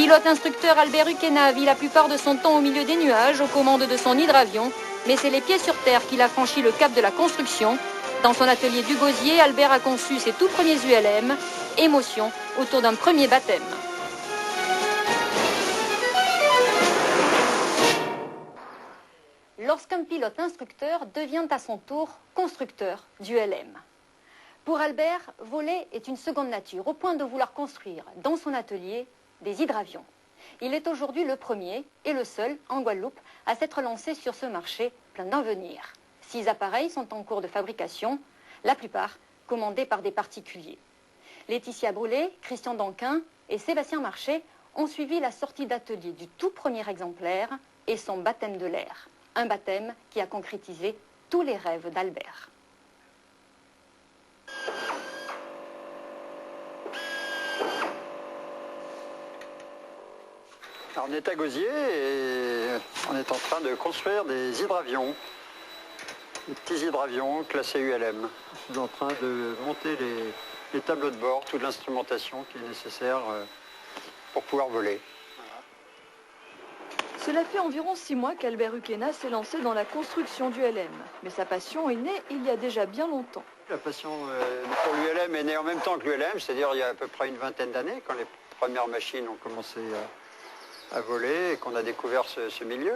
pilote instructeur Albert Ukena vit la plupart de son temps au milieu des nuages, aux commandes de son hydravion, mais c'est les pieds sur terre qu'il a franchi le cap de la construction. Dans son atelier du Gosier, Albert a conçu ses tout premiers ULM, émotion autour d'un premier baptême. Lorsqu'un pilote instructeur devient à son tour constructeur d'ULM. Pour Albert, voler est une seconde nature, au point de vouloir construire dans son atelier des hydravions. Il est aujourd'hui le premier et le seul en Guadeloupe à s'être lancé sur ce marché plein d'avenir. 6 appareils sont en cours de fabrication, la plupart commandés par des particuliers. Laetitia Brûlé, Christian Danquin et Sébastien Marché ont suivi la sortie d'atelier du tout premier exemplaire et son baptême de l'air. Un baptême qui a concrétisé tous les rêves d'Albert. Alors, on est à Gosier et on est en train de construire des hydravions, des petits hydravions classés ULM. Je suis en train de monter les tableaux de bord, toute l'instrumentation qui est nécessaire pour pouvoir voler. Cela fait environ 6 mois qu'Albert Ukena s'est lancé dans la construction d'ULM. Mais sa passion est née il y a déjà bien longtemps. La passion pour l'ULM est née en même temps que l'ULM, c'est-à-dire il y a à peu près une vingtaine d'années, quand les premières machines ont commencé à voler et qu'on a découvert ce milieu.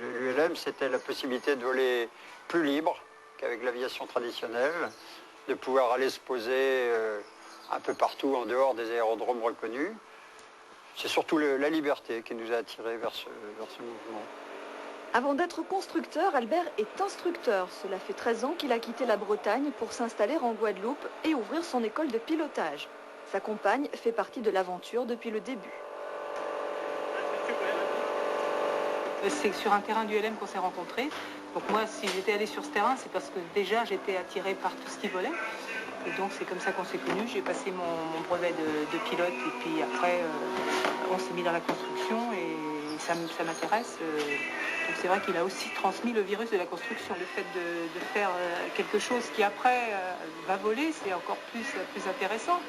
L'ULM, c'était la possibilité de voler plus libre qu'avec l'aviation traditionnelle, de pouvoir aller se poser un peu partout en dehors des aérodromes reconnus. C'est surtout la liberté qui nous a attirés vers ce mouvement. Avant d'être constructeur, Albert est instructeur. Cela fait 13 ans qu'il a quitté la Bretagne pour s'installer en Guadeloupe et ouvrir son école de pilotage. Sa compagne fait partie de l'aventure depuis le début. C'est sur un terrain d'ULM qu'on s'est rencontrés. Donc moi, si j'étais allée sur ce terrain, c'est parce que déjà j'étais attirée par tout ce qui volait. Et donc c'est comme ça qu'on s'est connus. J'ai passé mon brevet de pilote et puis après on s'est mis dans la construction et ça m'intéresse. Donc c'est vrai qu'il a aussi transmis le virus de la construction. Le fait de faire quelque chose qui après va voler, c'est encore plus intéressant.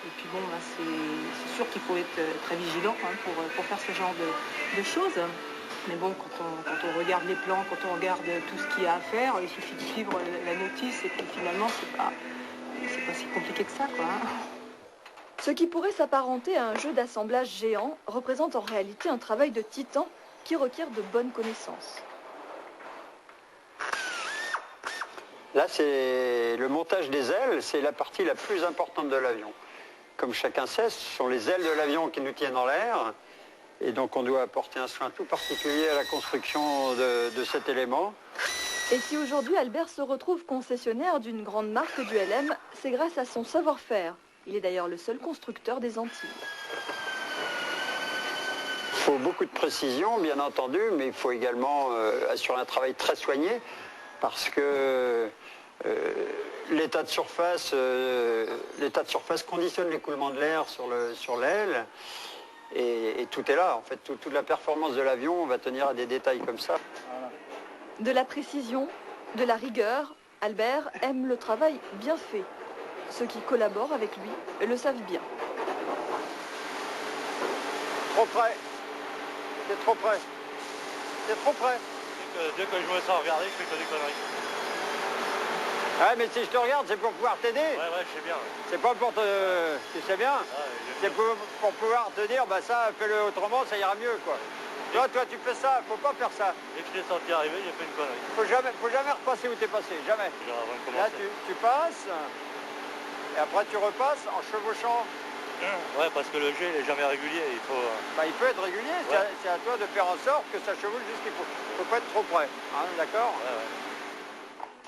Et puis bon, c'est sûr qu'il faut être très vigilant pour faire ce genre de choses. Mais bon, quand on regarde les plans, quand on regarde tout ce qu'il y a à faire, il suffit de suivre la notice et puis finalement, c'est pas si compliqué que ça, quoi. Ce qui pourrait s'apparenter à un jeu d'assemblage géant représente en réalité un travail de titan qui requiert de bonnes connaissances. Là, c'est le montage des ailes, c'est la partie la plus importante de l'avion. Comme chacun sait, ce sont les ailes de l'avion qui nous tiennent en l'air. Et donc on doit apporter un soin tout particulier à la construction de cet élément. Et si aujourd'hui Albert se retrouve concessionnaire d'une grande marque d'ULM, c'est grâce à son savoir-faire. Il est d'ailleurs le seul constructeur des Antilles. Il faut beaucoup de précision, bien entendu, mais il faut également assurer un travail très soigné, parce que l'état de surface conditionne l'écoulement de l'air sur l'aile. Et tout est là, en fait, toute la performance de l'avion va tenir à des détails comme ça. De la précision, de la rigueur, Albert aime le travail bien fait. Ceux qui collaborent avec lui le savent bien. Trop près. C'est trop près. C'est trop près. Dès que je me sens regarder, je fais que des conneries. Ouais, mais si je te regarde, c'est pour pouvoir t'aider. Ouais, je sais bien. C'est pas pour te... Tu sais bien. C'est pour pouvoir te dire, bah ça, fais-le autrement, ça ira mieux, quoi. Toi, tu fais ça, faut pas faire ça. Dès que je t'ai senti arriver, j'ai fait une connerie. Faut jamais repasser où t'es passé, jamais. Là, tu passes, et après tu repasses en chevauchant. Ouais, parce que le jet, il est jamais régulier, il faut... Bah, il peut être régulier, ouais. C'est à toi de faire en sorte que ça chevauche jusqu'il faut. Faut pas être trop près, hein, d'accord? Ouais.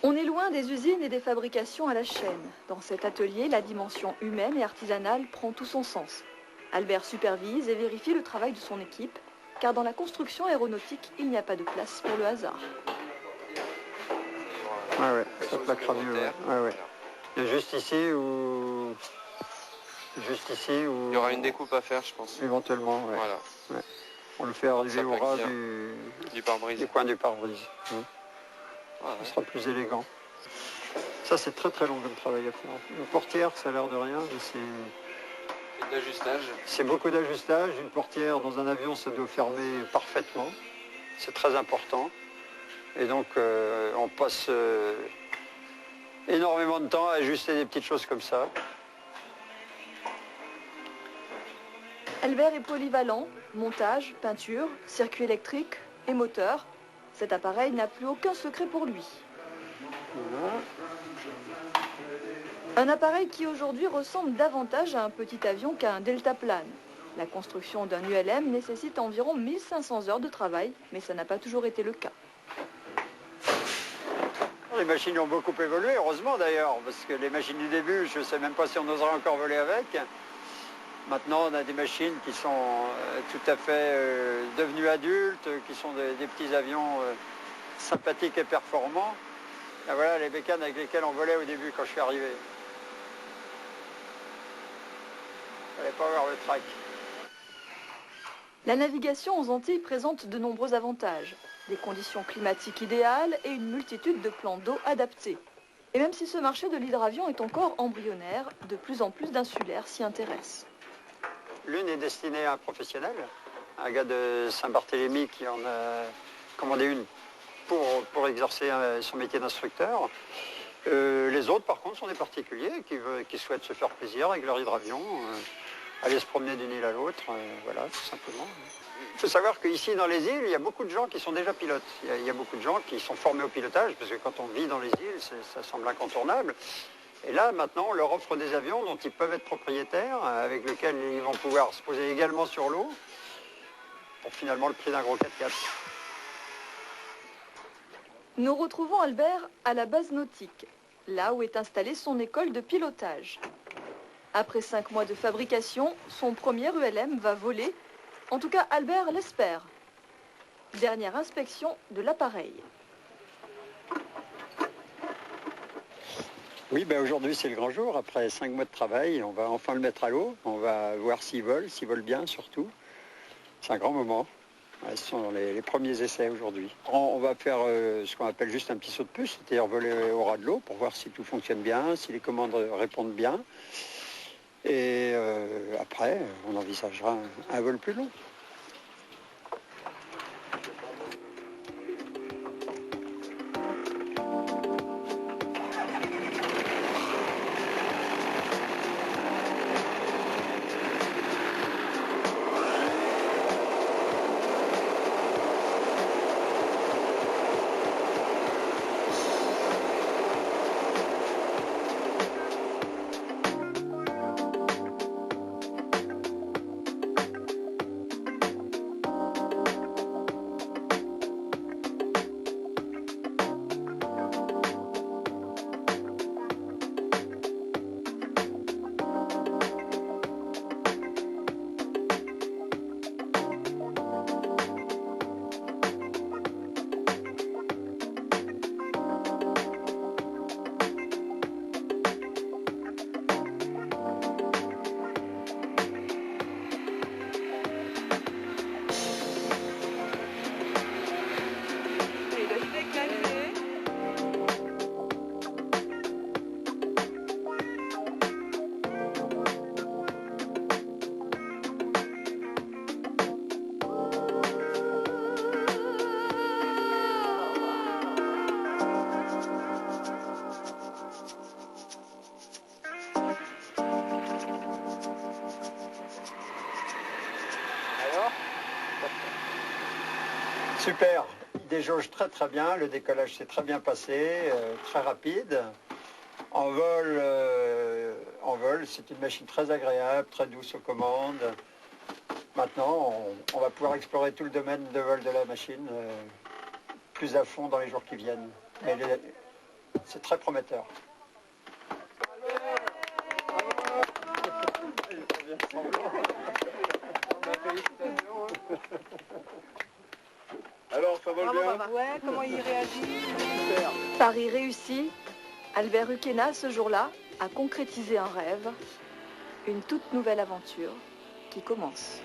On est loin des usines et des fabrications à la chaîne. Dans cet atelier, la dimension humaine et artisanale prend tout son sens. Albert supervise et vérifie le travail de son équipe, car dans la construction aéronautique, il n'y a pas de place pour le hasard. Ouais, ça plaquera mieux. Ouais. Il y a juste ici où... Il y aura une découpe à faire, je pense. Éventuellement, ouais. Voilà. Ouais. On le fait arriver au ras du pare-brise. Du coin du pare-brise. Ouais. Ce sera plus élégant. Ça, c'est très très long comme travail à faire. Une portière, ça a l'air de rien, mais Et d'ajustage. C'est beaucoup d'ajustage. Une portière dans un avion, ça doit fermer parfaitement. C'est très important. Et donc, on passe énormément de temps à ajuster des petites choses comme ça. Albert est polyvalent, montage, peinture, circuit électrique et moteur. Cet appareil n'a plus aucun secret pour lui. Voilà. Un appareil qui aujourd'hui ressemble davantage à un petit avion qu'à un deltaplane. La construction d'un ULM nécessite environ 1500 heures de travail, mais ça n'a pas toujours été le cas. Les machines ont beaucoup évolué, heureusement d'ailleurs, parce que les machines du début, je ne sais même pas si on osera encore voler avec. Maintenant, on a des machines qui sont tout à fait devenues adultes, qui sont des petits avions sympathiques et performants. Et voilà les bécanes avec lesquelles on volait au début quand je suis arrivé. Il ne fallait pas avoir le trac. La navigation aux Antilles présente de nombreux avantages. Des conditions climatiques idéales et une multitude de plans d'eau adaptés. Et même si ce marché de l'hydravion est encore embryonnaire, de plus en plus d'insulaires s'y intéressent. L'une est destinée à un professionnel, un gars de Saint-Barthélemy qui en a commandé une pour exercer son métier d'instructeur. Les autres, par contre, sont des particuliers qui souhaitent se faire plaisir avec leur hydravion, aller se promener d'une île à l'autre, voilà, tout simplement. Il faut savoir qu'ici, dans les îles, il y a beaucoup de gens qui sont déjà pilotes. Il y a beaucoup de gens qui sont formés au pilotage, parce que quand on vit dans les îles, ça semble incontournable. Et là, maintenant, on leur offre des avions dont ils peuvent être propriétaires, avec lesquels ils vont pouvoir se poser également sur l'eau, pour finalement le prix d'un gros 4x4. Nous retrouvons Albert à la base nautique, là où est installée son école de pilotage. Après 5 mois de fabrication, son premier ULM va voler. En tout cas, Albert l'espère. Dernière inspection de l'appareil. Oui, ben aujourd'hui c'est le grand jour. Après 5 mois de travail, on va enfin le mettre à l'eau. On va voir s'il vole bien surtout. C'est un grand moment. Ouais, ce sont les premiers essais aujourd'hui. On va faire ce qu'on appelle juste un petit saut de puce, c'est-à-dire voler au ras de l'eau pour voir si tout fonctionne bien, si les commandes répondent bien. Et après, on envisagera un vol plus long. Super, il déjauge très très bien, le décollage s'est très bien passé, très rapide. En vol, c'est une machine très agréable, très douce aux commandes. Maintenant, on va pouvoir explorer tout le domaine de vol de la machine plus à fond dans les jours qui viennent. Mais c'est très prometteur. Alors, ça vole bien? Ouais, comment il réagit? Paris réussi, Albert Huquena, ce jour-là, a concrétisé un rêve, une toute nouvelle aventure qui commence.